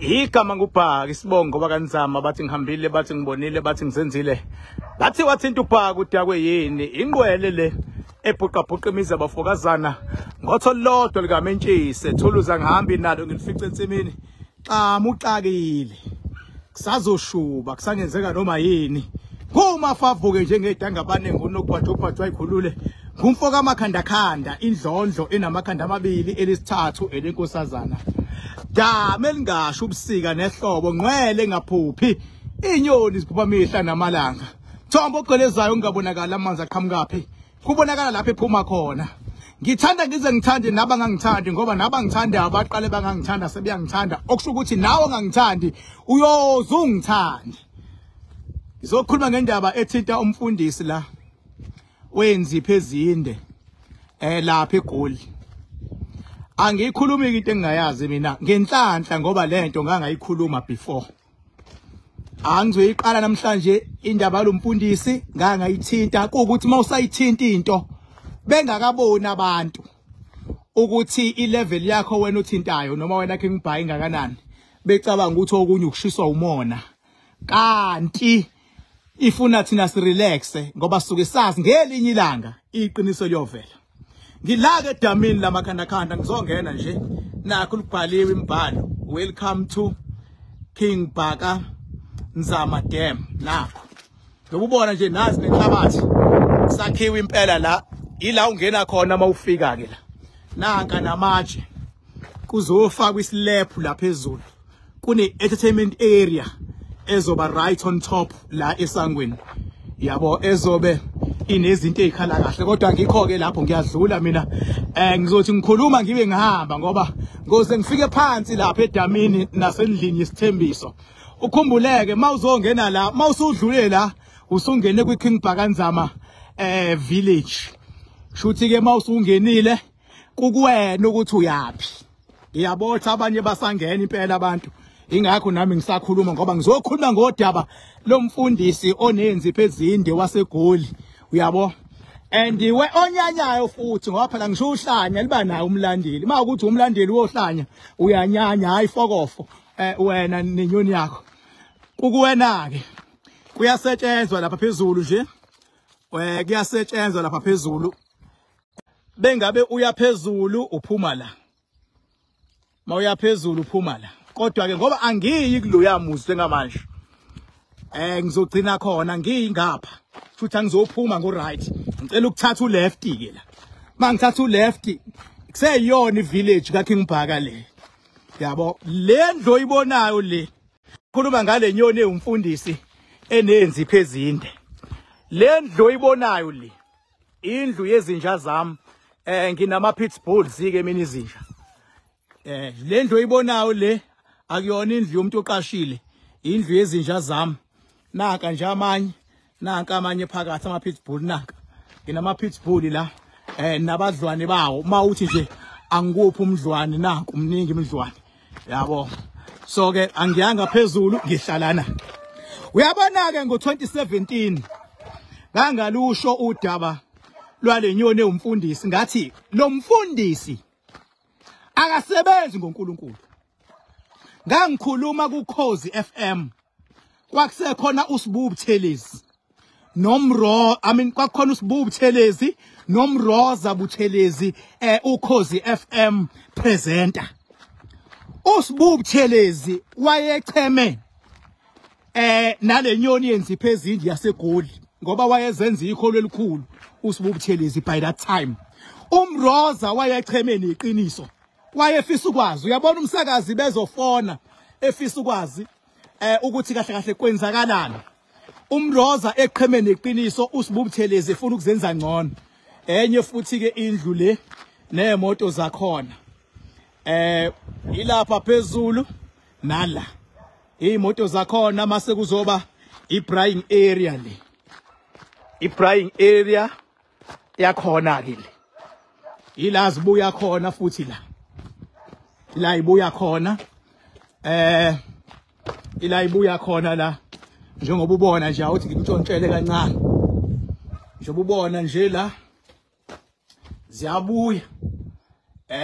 igama ngubhaka isibongo bakanzama bathi ngihambile bathi ngibonile bathi ngizenzile bathi wathinta ubhaka udakwe yini ingqwele le ebhuqabhuqa imizi abafokazana ngotho lodwa likamentshise thuluza ngihambi nalo ngilifice ensimini xa muxakile kusazoshuba kusangenzeka noma yini kuma favuke njengedanga abaningi unokubhathuphathwa ayikhulule ngumfoka amakhanda khanda indlondlo enamakhanda amabili elisithathu elenkosazana dame lingasho ubusika nehlobo ngcwele ngaphuphi inyoni ziphupha mihla namalanga thombo ogcelezayo ungabonakala amanzi aqhamukaphi kubonakala lapha ephuma khona ngithanda ngize ngithande naba ngangithandi ngoba naba ngithanda abaqale bangangithanda sebeyangithanda okusho ukuthi nawe ongangithandi uyoze ungithande ngizokhuluma ngendaba ethinta umfundisi la wenziphe ezinde lapha eGoli angikhulumi into engingayazi mina ngenhlanhla ngoba lento ngangayikhuluma before angizoyiqala namhlanje indaba lomfundisi ngangayithinta ukuthi mawusayithinta into bengakaboni abantu ukuthi ilevel yakho wena uthintayo noma wena ke ngibhayi ngakanani becabanga ukuthi okunye ukushiswa umona kanti ifuna thina si relaxe ngoba suke sazi ngelinye ilanga iqiniso liyovela ngilaka edamini lamakhanda ngizongena nje nakho libhaliwe imbhalo welcome to King Bhaka Nzama Dam nakho ngokubona nje nazi nenhlabathi sakhiwe impela la ila ungena khona mawufika ke la nanka namatshe kuzofakwa islab la phezulu kune entertainment area ezoba right on top la esangweni yabo ezobe inezinto ezikhala kahle kodwa ngikho ke lapho ngiyadlula mina ngizothi ngikhuluma ngibe ngihamba ngoba ngoze ngifike phansi lapha edamini nasendlini isithembiso ukhumbuleke mawuzongena la mawusudlule la usungene kwiKing Bhaka Nzama village shuthi ke mawusungenile kukuwena ukuthi uyapi ngiyabotha abanye basangena impela abantu ingakho nami ngisakhuluma ngoba ngizokhuluma ngodaba lomfundisi onenziphe ezinde waseGoli uyabo and we onyanyayo futhi ngoba phela ngisho uhlanya liba nayo umlandeli makuthi umlandeli wohlanya uyanyanya hayi fokofo wena nenyoni yakho kukuwena ke kuyasetshenzwa lapha phezulu nje kuyasetshenzwa lapha phezulu bengabe uya phezulu uphuma la mawuya phezulu uphuma la kodwa ke ngoba angiyi kuloya muzi ngamanje ngizogcina khona ngiyingapha futhi angizophuma ngo right ngicela ukuthatha uleft ke la mangithatha uleft kuseyiyona ivillage kaKing Bhaka le yabo le ndlo oyibonayo le khuluma ngale nyoni umfundisi enenziphe ezinde le ndlo oyibonayo le indlu yezinja zami nginama pitbulls ke mina izinja le ndlo oyibonayo le akuyona indlu yomuntu oqashile indlu yezinja zami naka nje amanye nanka amanye phakathi ama pitbull naka nginama pitbull la nabadlwane bawo mawuthi nje angikuphi umdlwane nanku umningi imidlwane yabo so ke angiyanga phezulu ngihlalana uyabona ke ngo2017 ngangalusho udaba lwalenyoni umfundisi ngathi lo mfundisi akasebenzi ngoNkulunkulu ngangikhuluma kuKhozi FM kwakusekhona uSibubu Buthelezi kwakukhona uSibubu Buthelezi nomroza Buthelezi uKhozi FM presenter uSibubu Buthelezi wayecheme nalenyoni yenziphe ezinde yaseGoli ngoba wayezenza ikholo elikhulu uSibubu Buthelezi by that time umroza wayecheme neqiniso wayefisa ukwazi uyabona umsakazi bezofona efisa ukwazi ukuthi kahle kahle kwenzakalani umroza eqheme neqiniso uSibubu Buthelezi efuna ukuzenza ngcono enye futhi ke indlu le nemoto zakhona ilapha phezulu nala imoto zakhona mase kuzoba ibraying area le ibraying area yakhona ke le ilazi buya khona futhi la ibuya khona ila ibuya khona la njengoba ubona nje awuthi ngikutshontshele kancane njengoba ubona nje la ziyabuya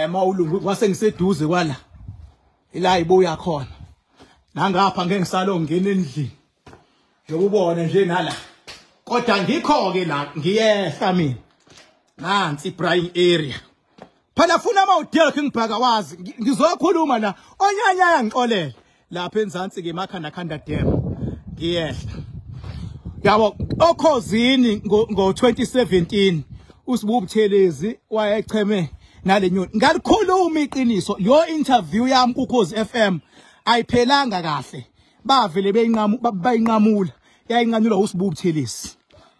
mawulungu kwase ngiseduze kwala ila ibuya khona nangapha ngeke ngisalo ngene endlini njengobona nje nala kodwa ngikho ke la ngiyehla mina nansi Brian area phela funa amawudela ngibhaka wazi ngizokhuluma la onyanya yangixolela lapha enzansi ke emakhanda dam ngiyehla yabo okhozini ngo 2017 uSibu Buthelezi wayecheme nalenyoni ngalikhuluma iqiniso lo interview yami kuKhozi FM ayiphelanga kahle bavele bayinqamula yayinqanyulwa uSibu Buthelezi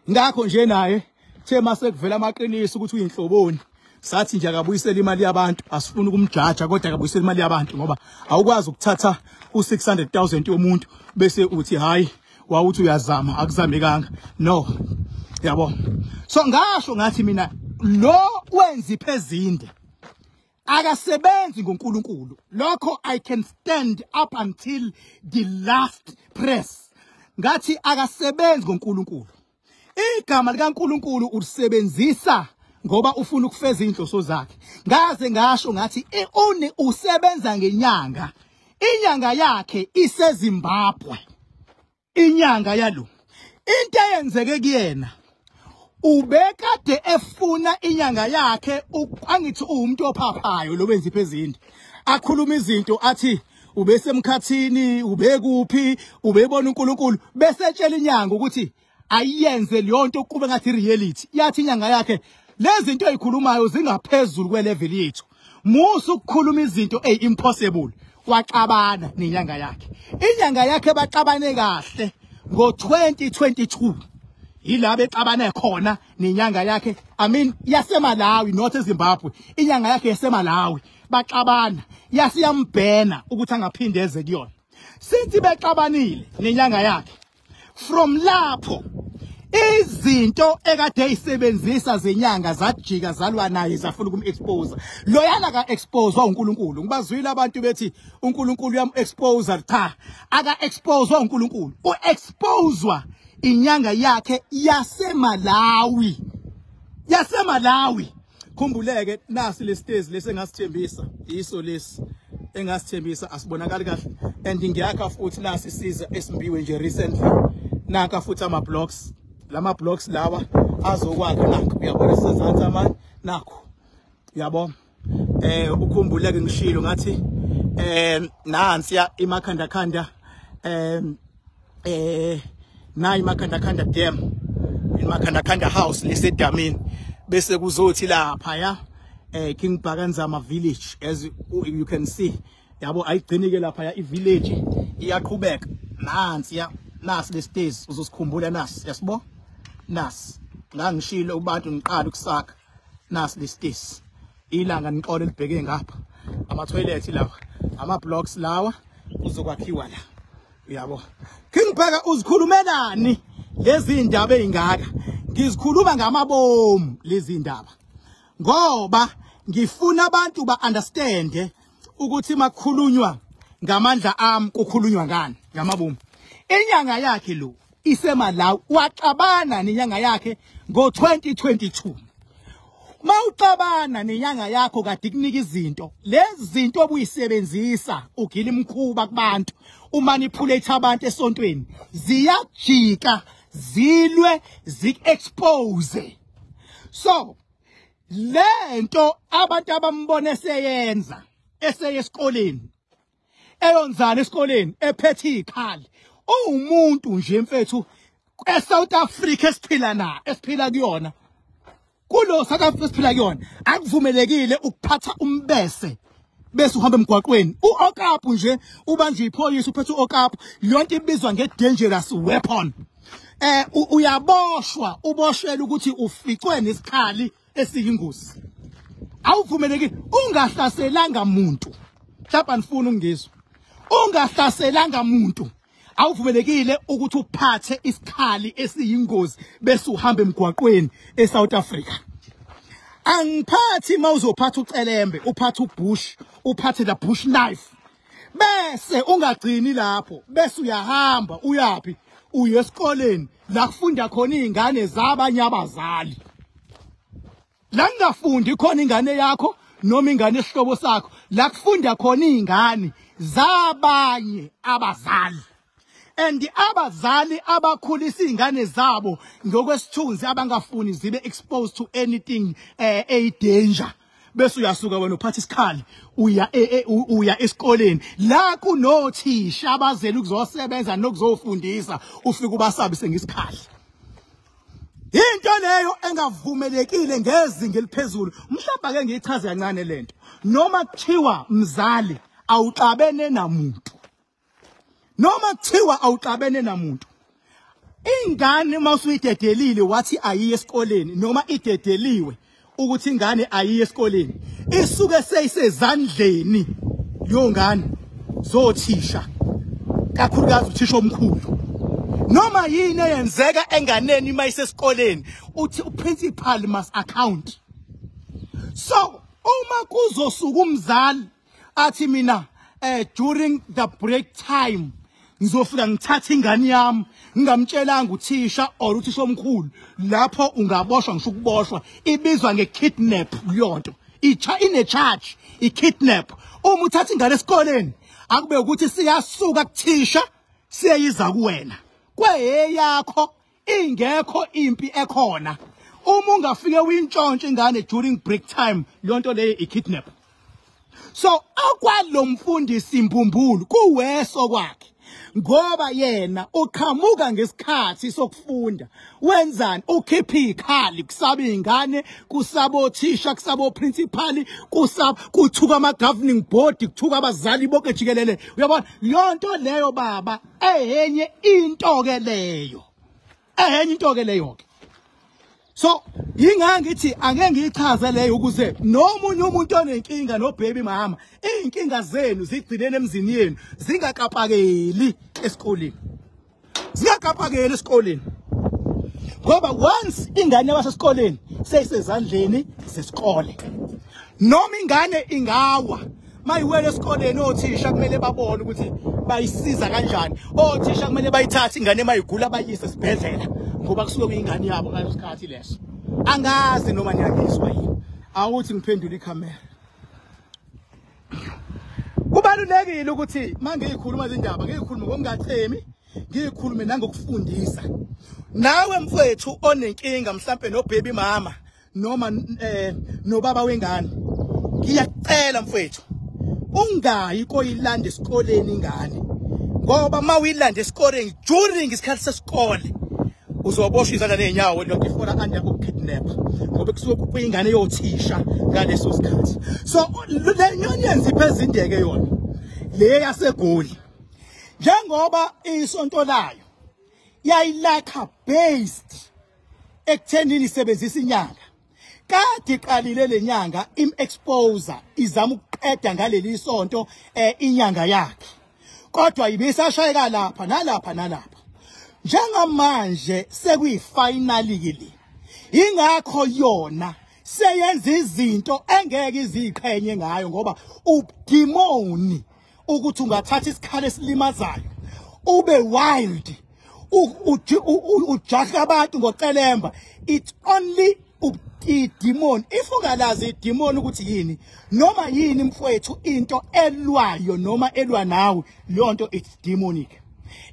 ngakho nje naye the mase kuvela amaqiniso ukuthi uyinhloboni sathi nje akabuyisela imali yabantu asifuna ukumjaja kodwa akabuyisela imali yabantu ngoba awukwazi ukuthatha u600,000 yomuntu bese uthi hayi wawuthi uyazama akuzamekanga no yabo so ngasho ngathi mina lo wenza iphezinde akasebenzi ngoNkulunkulu lokho I can stand up until the last press ngathi akasebenzi ngoNkulunkulu igama likaNkulunkulu ulisebenzisa ngoba ufuna ukufeza inhloso zakhe ngaze ngasho ngathi une usebenza ngenyanga inyanga yakhe iseZimbabwe inyanga yalo into eyenzeke kuyena ubekade efuna inyanga yakhe angithi umuntu ophaphayo lo wenza iphezindi akhuluma izinto athi ubesemkhathini ubekuphi ubebona uNkulunkulu bese tshela inyanga ukuthi ayiyenze leyo nto kube ngathi reality yathi inyanga yakhe lezi zinto ezikhulumayo zingaphezulu kwelevel yethu musu ukukhuluma izinto impossible waxabana nenyanga yakhe inyanga yakhe baxabane kahle ngo 2022 yilabo exabane khona nenyanga yakhe I mean yaseMalawi not eZimbabwe inyanga yakhe yaseMalawi baxabana yasiyambhena ukuthi angaphinde eze kuyona sithi bexabanile nenyanga yakhe from lapho izinto ekade isebenzisa zenyanga zajika zalwa naye zafuna ukumexpose loyana ka expose uNkulunkulu ngibazwile abantu bethi uNkulunkulu yam-expose cha aka expose uNkulunkulu uexposewa inyanga yakhe yaseMalawi khumbuleke nasi lesitezi lesengasithembisa iso lesi engasithembisa asibonakali kahle and ngiyakha futhi nasi siza esimbiwe nje recently naka futhi ama-blocks lama blocks lawa azokwakha nakho uyabona sezansi amanye nakho yabo ukhumbuleke ngishilo ngathi nansi ya imakhanda na imakhanda dam imakhanda house lesedamini bese kuzothi lapha ya King Bhakanzama village as you can see yabo ayigcinike lapha ya ivillage iyaqhubeka nansi ya nasi lesitezi uzosikhumbula nasi yasibo nasi ngangishilo ubantu ngiqala ukusakha nasi lesitezi ilanga niqole libheke ngapha ama toilet lawa ama blocks lawa uzokwakhiwa la uyabo King Bhaka uzikhulumelani lezi indaba ezingaka ngizikhuluma ngamabomu lezi indaba ngoba ngifuna abantu ba understand ukuthi makukhulunywa ngamandla ami kukhulunywa ngani ngamabomu inyanga yakhe lo iseMalawi waxabana nenyanga yakhe ngo 2022 mawuxabana nenyanga yakho kade kunika izinto lezi zinto obuyisebenzisa ugila imkhuba kubantu umanipulate abantu esontweni ziyajika zilwe zi-expose so lento abantu abambone seyenza eseyesikoleni eyonzana esikoleni ephethe ikhali umuntu nje mfethu eSouth Africa esiphila kuyona kulo South Africa esiphila kuyona akuvumelekile ukuphatha umbese bese uhamba emgwaqweni uOkapu nje ubanje iphoyisa uphethe uOkapu yonke ibizwa ngedangerous weapon uyaboshwa uboshwela ukuthi uficwe nesikhali esiyingozi awuvumelekile ungahlaselanga umuntu mhlawumbe nifuna ungizwa ungahlaselanga umuntu awuvumelekile ukuthi uphathe isikhali esiyingozi bese uhamba emgwaqweni eSouth Africa angiphathi mawuzophatha ucelembe uphathe ubush uphathe the bush knife bese ungagcini lapho bese uyahamba uyapi uye esikoleni la kufunda khona izingane zabanye abazali la ngafundi khona ingane yakho noma ingane esihlobo sakho la kufunda khona izingane zabanye abazali. And abazali abakhulisa izingane zabo ngokwesithunzi abangafuni zibe exposed to anything a danger. Bese uyasuka wena uphatha isikhali uya esikoleni la kunothisha abazeli ukuzosebenza nokuzofundisa ufika ubasabise ngesikhali. Into leyo engavumelekile ngezinga eliphezulu. Mhlawumbe ake ngiyichaze kancane lento. Noma kuthiwa mzali awuxabene namuntu. Noma kuthiwa awuxabene namuntu. Ingane mawusuyidedelile wathi ayiye esikoleni noma idedeliwe ukuthi ingane ayiye esikoleni isuke seyisezandleni yongane zothisha kakhulukazi uthisha omkhulu. Noma yini eyenzeka enganeni mayisesikoleni uthi uprincipal must account. So uma kuzosuka umzali athi mina during the break time ngizofika ngithatha ingane yami ngingamtshelanga uthisha or uthisha omkhulu lapho ungaboshwa ngisho ukuboshwa ibizwa ngekidnap leyonto ine charge ikidnap. Uma uthatha ingane esikoleni akube ukuthi siyasuka kuthisha siyayiza kuwena kweyakho ingekho impi ekhona. Uma ungafike uyintshontshe ingane during break time leyonto leyo ikidnap. So akwalo mfundisi imbumbulu kuweso kwakhe ngoba yena uqhamuka ngesikhathi sokufunda wenzani ukhipha ikhali kusaba izingane kusabothisha kusabo principal kuthuka ama governing board kuthuka abazali bonke jikelele. Uyabona yonto leyo baba eyenye into ke leyo ke. So yingangithi ake ngiyichaze leyo ukuze nomunye umuntu onenkinga no baby mama inkinga zenu zigcinene emzini yenu zingakapakeli esikoleni. Zingakapakeli esikoleni. Ngoba once ingane yabasesikoleni seyisezandleni zesikole. Noma ingane ingawa mayiwele esikoleni othisha kumele babone ukuthi bayisiza kanjani. Othisha kumele bayithathe ingane mayigula bayise esibhedlela ngoba kusuke kuyingane yabo ngalesikhathi leso. Angazi noma niyangizwa yini. Awuthi ngiphendule ikhamera. Kubalulekile ukuthi mangiyikhuluma izindaba ngiyikhulume ngomngachemi ngiyikhulume nangokufundisa. Nawe mfowethu onenkinga mhlambe no baby mama noma nobaba wengane ngiyacela mfowethu ungayi koyilanda esikoleni ingane ngoba mawuyilanda esikoleni during isikhathi sesikole uzoboshwa izandla nenyawo lokho ifora under ukidnap ngoba kusuke kuphi ingane yothisha ngaleso sikhathi. So le nyoni yenza iphezindeke yona le yaseGoli njengoba isonto layo yayilakha based ekuthenini isebenzisa inyanga kade iqalile lenyanga im-exposer izama ukuqeda ngaleli sonto inyanga yakhe kodwa ibisashayeka lapha nalapha njengamanje sekuyifinali kile ingakho yona seyenza izinto engeke iziqhenye ngayo ngoba udemoni ukuthi ungathatha isikhali esilimazayo ube wild ujaha abantu ngocelemba. It's only idemon. If ungalazi idemon ukuthi yini noma yini mfowethu into elwayo noma elwa nawe lonto it's demonic.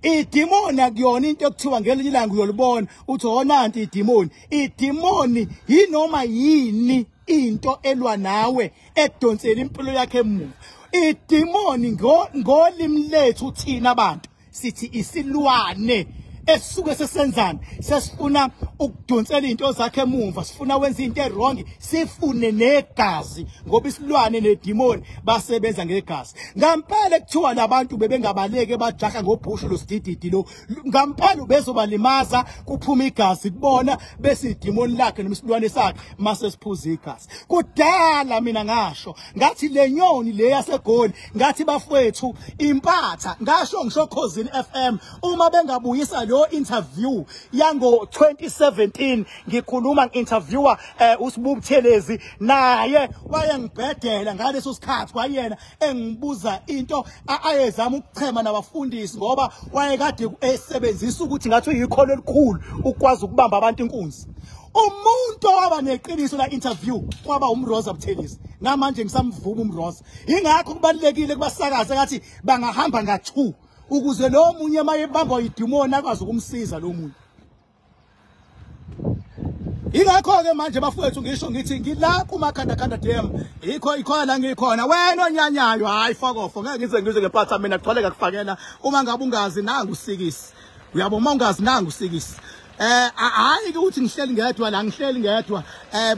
Idemon akuyona into ekuthiwa ngelinye ilanga uyolibona uthi honanti idemon. Idemon yinoma yini into elwa nawe edonsela impilo yakhe emuva. Idemon ngolimi lethu thina abantu sithi isilwane esisuke sesenzana sesifuna ukudonsela into zakhe emuva sifuna wenza into errong sifune negazi ngoba isilwane nedemon basebenza ngegazi. Ngampela kuthiwa labantu bebengabaleke bajaha ngobhushu lo sidididi lo ngampela bezobalimaza kuphuma igazi kubona bese idemon lakhe nomsilwane sakhe mase siphuza igazi. Kudala mina ngasho ngathi le nyoni le yaseGoli ngathi bafowethu impatha ngasho ngisho Khosini FM uma bengabuyisa lo interview yango 2017 ngikhuluma nginterviewer uSibu Buthelezi naye wayengibhedela ngaleso sikhathi kwayena engibuza into ayezama ukuchema nabafundisi ngoba wayekade esebenzisa ukuthi ngathi uyikholo elikhulu ukwazi ukubamba abantu inkunzi. Umuntu owaba neqiniso la interview kwaba uMroza Buthelezi namanje ngisamvuma uMroza ingakho kubalekile kubasakaze ngathi bangahamba nga2 ukuze lo munye maye bamba idemoni akwazi ukumsiza lo munye. Ingakho ke manje bafowethu ngisho ngithi ngila kumakhanda DM ikhona la ngikhona wena onyanyayo hayi fakofo ngeke ngize ngize ngephatha mina kugcwale kakufakela uma ngabe ungazi nangu usikisi uyabo uma ungazi nangu usikisi hayi ukuthi ngihleli ngedwa la ngihleli ngedwa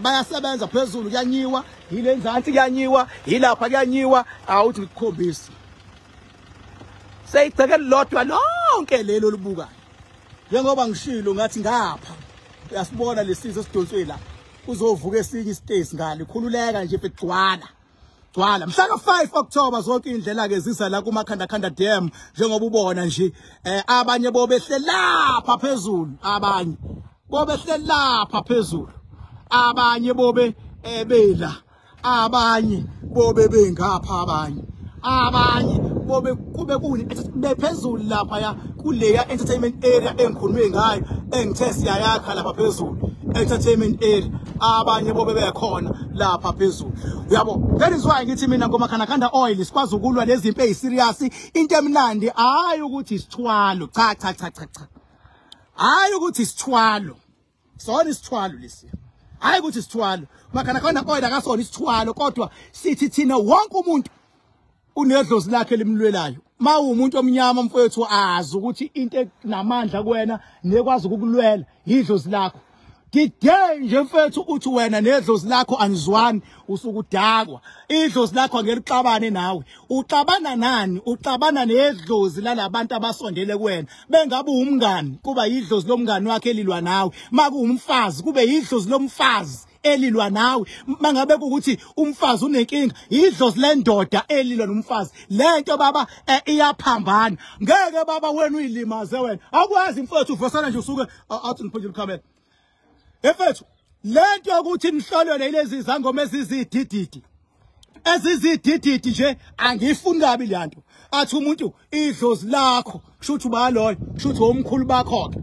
bayasebenza phezulu kuyanyiwa yile nzansi kuyanyiwa yilapha kuyanyiwa awuthi ngikukhombisa seyiceke lodwa lonke lelo libukayo njengoba ngishilo ngathi ngapha uyasibona lesizwe sidonswe la kuzovuka esinye ispace ngale khululeka nje begcwala mhla ka5 October zonke indlela ke zisa la kumakhanda DM njengoba ubona nje abanye bobehle lapha phezulu abanye bobehle lapha phezulu abanye bobe bela abanye bobe bengapha abanye bobe kube kuni bephezulu lapha ya kuleya entertainment area engikhulume ngayo engithe siyayakha lapha phezulu entertainment area abanye bobe bekhona lapha phezulu uyabo that is why ngithi mina ngomakhanda oil sikwazi ukulwa lezi impe eziserious into emnandi hayi ukuthi isithwalo cha hayi ukuthi isithwalo sona isithwalo lesi hayi ukuthi isithwalo makhanda oil akasona isithwalo kodwa sithi thina wonke umuntu unedlozi lakhe limlwelayo umuntu omnyama mfowethu azi ukuthi into enamandla kuwena nekwazi ukukulwela idlozi lakho today nje mfowethu uthi wena nedlozi lakho anizwani usukudakwa idlozi lakho angelixabane nawe uxabana nani uxabana nedlozi lalabantu abasondele kuwena bengabe umngani kuba idlozi lomngani wakhe elilwa nawe makuwumfazi kube idlozi lomfazi elilwa nawe mangabe ukuthi umfazi unenkinga idlozi lendoda elilwa nomfazi lento baba iyaphambana ngeke baba wena uyilimaze wena akwazi mfowethu uvosana nje usuke athi ngiphinde ikhamera efethu lento yokuthi nihlolwe lezi zangoma ezizidididi nje angifuni kabi lento athi umuntu idlozi lakho kushuthi ubaloyo kushuthi omkhulu bakho ke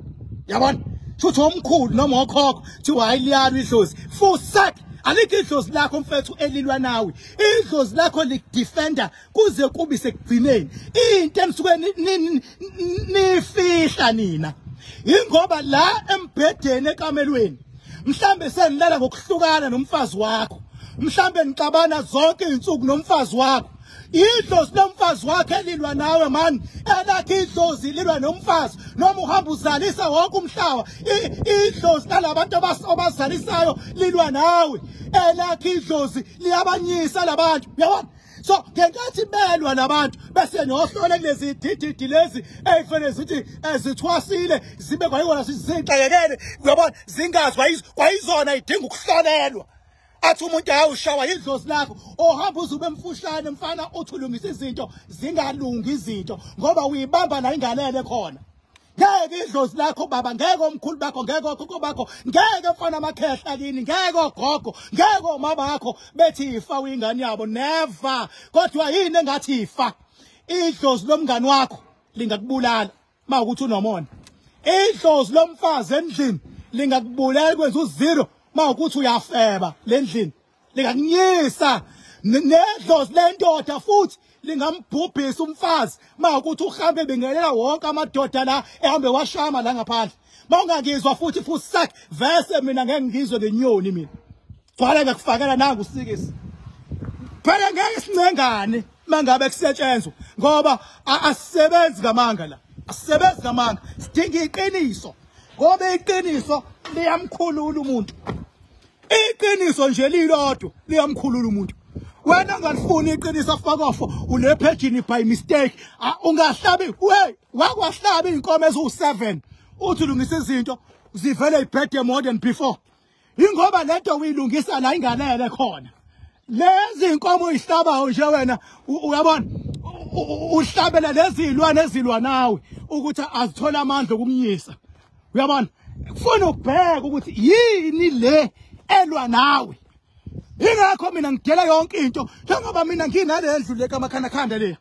yabona kushuthi omkhulu noma okhokho thi wayiliyana idlozi futhi alikho idlozi lakho mfethu elilwa nawe idlozi lakho likudefender kuze kube sekugcineni into enisuke nifihla nina ingoba la embhedeni ekamelweni mhlambe senilala ngokuhlukana nomfazi wakho mhlambe nixabana zonke izinsuku nomfazi wakho idlozi lomfazi wakhe elilwa nawe man elakhe idlozi lilwa nomfazi noma uhamba uzalisa wonke umhlaba idlozi lalabantu abazalisayo lilwa nawe elakhe idlozi liyabanyisa labantu uyabona so ngenkathi belwa nabantu bese nohlole kulezi dididi lezi ezifanele zithi ezithwasile zibe kwayona sizinhlekekele uyabona zingazwa kwayizona idinga ukuhlolelwa athi umuntu ayawushawa idlozi lakho ohamba uzube mfushane mfana uthulungisa izinto zingalungi izinto ngoba uyibamba la ingalele khona ngeke idlozi lakho baba ngeke omkhulu bakho ngeke okhokho bakho ngeke mfana amakhehla kini ngeke ogogo ngeke omama bakho bethi ifa uyingane yabo never kodwa yini engathi ifa idlozi lomngani wakho lingakubulala mawukuthi unomona idlozi lomfazi endlini lingakubulala kwenza uzero mawukuthi uyafeba lendlini lingakunyisa nedlozi lendoda futhi lingambhubhisa umfazi mawukuthi uhambe bengelela wonke amadoda la ehambe washama la ngaphandle mawungangizwa futhi sakhe vese mina ngeke ngizwe ngenyoni mina gcwala ngakufakela nangu usikisi phela ngeke sincengane mangabe kusetshenzwa ngoba asisebenzi ngamanga la asisebenzi ngamanga sidinga iqiniso ngoba iqiniso liyamkhulula umuntu iqiniso nje lilodwa liyamkhulula umuntu wena ngalifuni iqiniso afakofo unephejini by mistake ungahlabi wakwahlaba inkomo ezu7 uthi ulungisa izinto zivele ibirthday more than before ingoba lento uyilungisa la inganele khona lezi inkomo uyihlabayo nje wena uyabona uhlabela lezi izilwane ezilwa nawe ukuthi azithola amandla okumnyisa uyabona kufuna ukubheka ukuthi yini le elwa nawe ingakho mina ngidela yonke into njengoba mina nginalendlu le kamakhanda le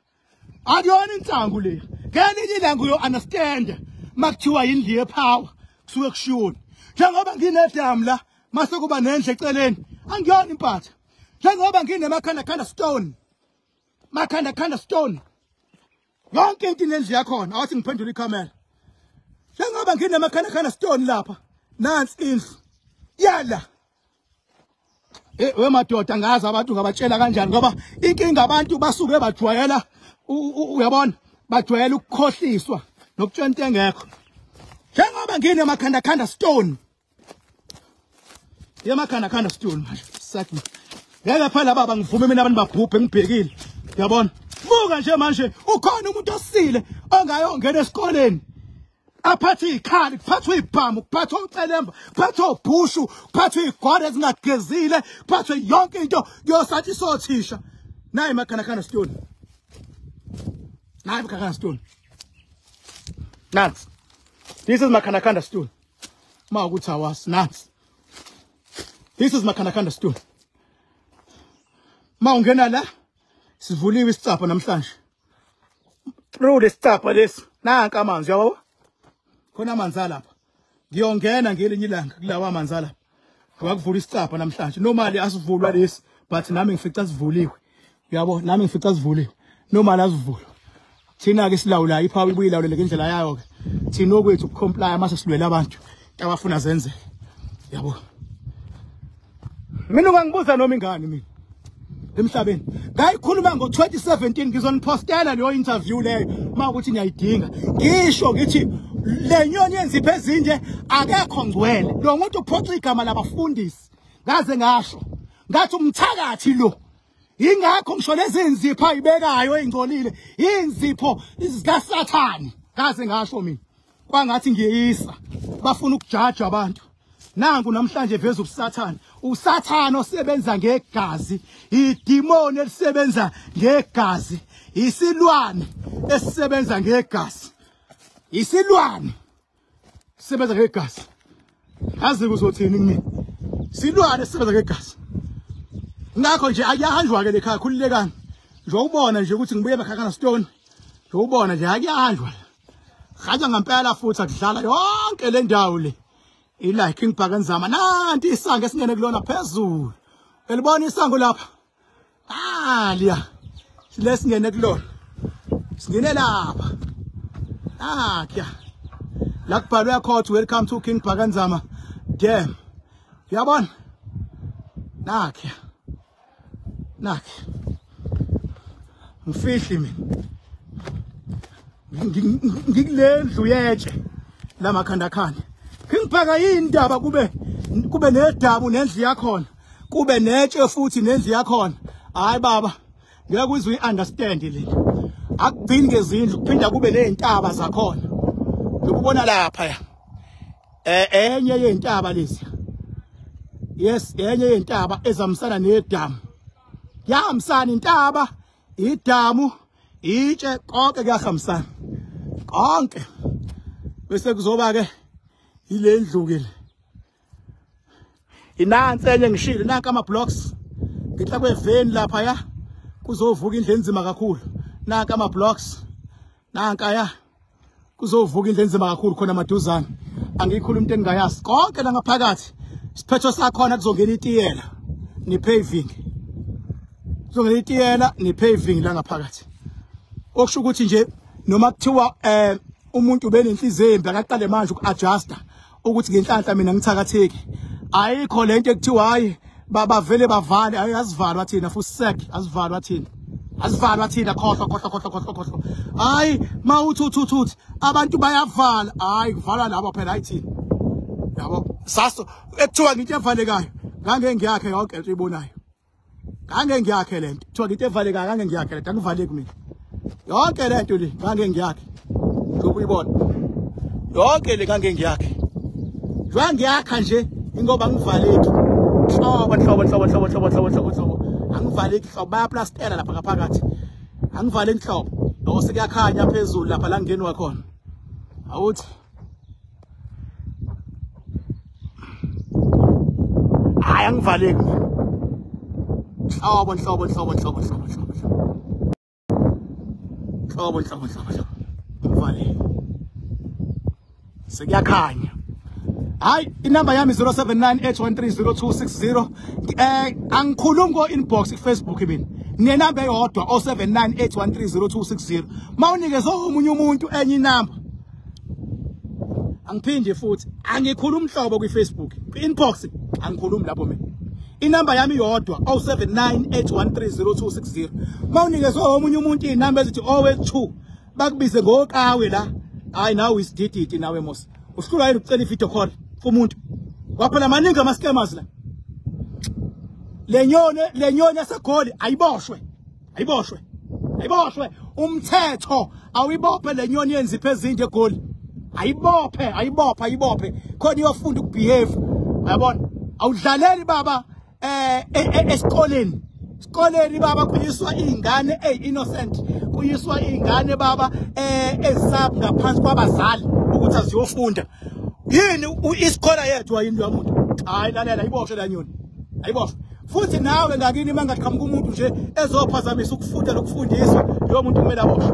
akuyona insangu le ngelinye ilanga uyo understand makuthiwa yindlu yepower kusuke kushiyoni njengoba nginedamu la mase kuba nendle eceleni angiyona impatha njengoba nginemakhanda stone makhanda stone yonke into inendlu yakhona awathi ngiphendula ikhamera njengoba nginemakhanda stone lapha nansi indlu yala wemadoda ngazi abantu ngabatshela kanjani ngoba inkinga abantu basuke bajwayela uyabona bajwayela ukukhohliswa nokutshela into engekho njengoba nginemakhanda stone yemakhanda stone manje sathi ngeke phela baba ngivume mina abantu babhubhe ngibhekile uyabona buka nje manje ukhona umuntu osile ongayongena esikoleni aphathe ikhali kuphathwe ibhamu kuphathwe ucelemba kuphathwe ubhushu kuphathwe igwada ezingagezile kuphathwe yonke into kuyosathi sothisha nayi makhanda stone nayi makhanda stone nansi this is makhanda stone ma ukuthi awasi nansi this is makhanda stone ma ungena la sivuliwe isicapha namhlanje through lesicapha lesi nanka amanzi yabo khona amanzi lapha ngiyongena ngelinye ilanga kulawa amanzi lapha wakuvula isicapha namhlanje normally asivulwa lesi but nami ngifica sivuliwe uyabo nami ngifica sivuliwe normally asivulwa thina ke silawula ipower ibuyilawule ngendlela yayo ke thina okwethu ukucomply mase silwela abantu abafuna zenze yabo mina ungangibuza noma ingane mina emhlabeni ngayikhuluma ngo2017 ngizonipostela leyo interview leyo makuthi ngiyayidinga ngisho ngithi lenyoni yenziphe ezinje akekho ngcwele lo muntu uphoxa igama labafundisi ngaze ngasho ngathi umthakathi lo ingakho ngisho lezi nzipho ayibekayo engcolile inzipho izikaSathani ngaze ngasho mina kwangathi ngiyisa bafuna ukujaja abantu nangu namhlanje veza ubusathane usathane osebenza ngegazi idemoni elisebenza ngegazi isilwane esisebenza ngegazi isilwane sisebenza ngegazi azi kuzothini kimi silwane sisebenza ngegazi ngakho nje ayahanjwa ke lekhaya khululekani nje ubona nje ukuthi ngibuye emakhanda stone nje ubona nje ayahanjwa gaja ngempela futhi akudlala yonke le ndawo le ila King Bhakanzama nanti isango esingene kulona phezulu elibona isango lapha liya silesingene kulona singene lapha kya la kubhalwe yakho welcome to King Bhakanzama dam uyabona nakhe ngifihli mina ngikule yetshe la makhanda Ngibhaka indaba kube nedamu nendlu yakhona kube netshe futhi nendlu yakhona hayi baba ngeke uzwe understand le akugcini ngezindlu kuphinda kube nezintaba zakhona ngikubona lapha ya enye yezintaba lezi yes enye yezintaba ezamsana nedamu yahambisana intaba idamu itshe konke kuyahambisana konke bese kuzoba ke ile ndlu ke inansi enye ngishilo nanka ama blocks ngihla kweveni lapha ya kuzovuka indlu enzima kakhulu nanka ama blocks nanka ya kuzovuka indlu enzima kakhulu khona maduzana angikhuluma into engayazi konke la ngaphakathi siphetho sakhona kuzongena itiyela ni paving kuzongena itiyela ni paving la ngaphakathi okusho ukuthi nje noma kuthiwa umuntu ubenenhliziyo embi akaqale manje ukuadjusta ukuthi ngenhlanhla mina ngithakatheki ayikho lento ekuthiwa hayi bavele bavale ayazivalwa thina futhi sek azivalwa thina khohlo hayi mawuthuthi abantu bayavala hayi kuvala labo phela ayithini yabo saso ekuthiwa into evalekayo ngange ngiyakhe yonke into ibonayo ngange ngiyakhe lento kuthiwa into evalekayo ngange ngiyakhe lento angivaleki mina yonke lento le ngange ngiyakhe ngokuyibona yonke le ngange ngiyakhe ngiyakha nje ingoba ngivaleki hlobo angivaleki hlobo bayaplastela lapha ngaphakathi angivaleki hlobo lo sekuyakhanya phezulu lapha la ngenwa khona awuthi hayi angivaleki hlobo ngivaleki sekuyakhanya Hayi inamba yami 0798130260 angikhulumi ko inbox Facebook mina nenamba eyodwa 0798130260 mawunikeze omunye umuntu enye inamba angiphinde futhi angikhulumi hlobo ku Facebook inbox angikhulumi lapho mina inamba yami yodwa 0798130260 mawunikeze omunye umuntu inamba ezithi owethu bakubize ngokawe la hayi nawe isidididi nawe mos uhlula yini ucela ivideo call kumuntu waphela maningi ama scammers la lenyoni yasegoli ayiboshwe umthetho awibophe lenyoni yenza iphezinde egoli ayibophe khona iyofunda ukubehave uyabona awudlaleli baba esikoleni baba kuyiswa izingane innocent kuyiswa izingane baba ezisab ngaphansi kwabazali ukuthi aziyofunda yini isikole yethu ayinto yamuntu hayi lalela ayiboshwe la nyoni ayiboshwe futhi nawe ngakini mangaqhamuka umuntu nje ezophazamisa ukufunda lokufundiswa leyo muntu kumele aboshwe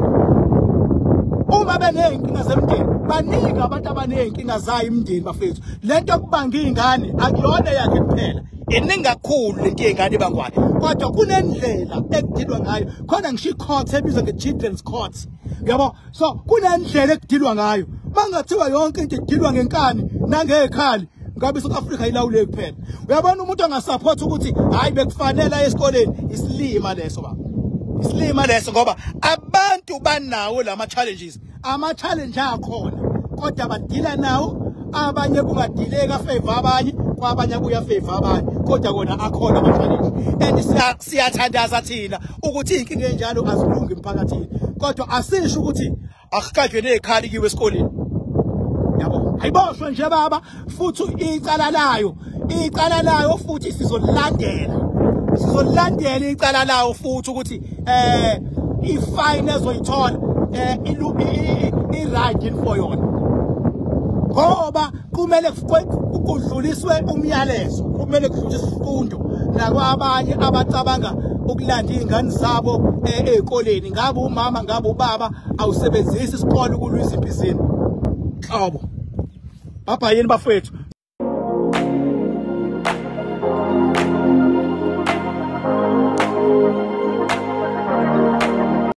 uma beneyinkinga zemndeni baningi abantu abaneyinkinga zayo imndeni bafethu lento okubanga izingane akuyona yakhe kuphela iningi kakhulu lento yengane bangwane kodwa kunendlela ekudilwa ngayo khona ngisho icourt ebizwa nge-children's court yabo so kunendlela ekudilwa ngayo mangathiwa yonke into idilwa ngenkani nangekhali ngabe South Africa ilawule kuphela uyabona umuntu angasupport ukuthi hayi bekufanele esikoleni isilima leso baba isilima leso ngoba abantu banawo lama challenges ama-challenge akhona kodwa badila nawo abanye kungadileka favor abanye kwabanye kuya favor abanye kodwa kona akhona ama-challenge and siyathandaza thina ukuthi inkinga enjalo azilungi emphakathini kodwa asisho ukuthi akukajwe nezikhali kiwe esikoleni yabo ayiboshwe nje baba futhi icala layo futhi sizolilandela icala layo futhi ukuthi ifine ezoyithola i-right for yona ngoba kumele kudluliswe umyalezo kumele kudluliswe isifundo nakwabanye abacabanga ukulanda izingane zabo ezikoleni ngabe umama ngabe ubaba awusebenzisi isikole kulwisa impizini hlobo baba yini bafethu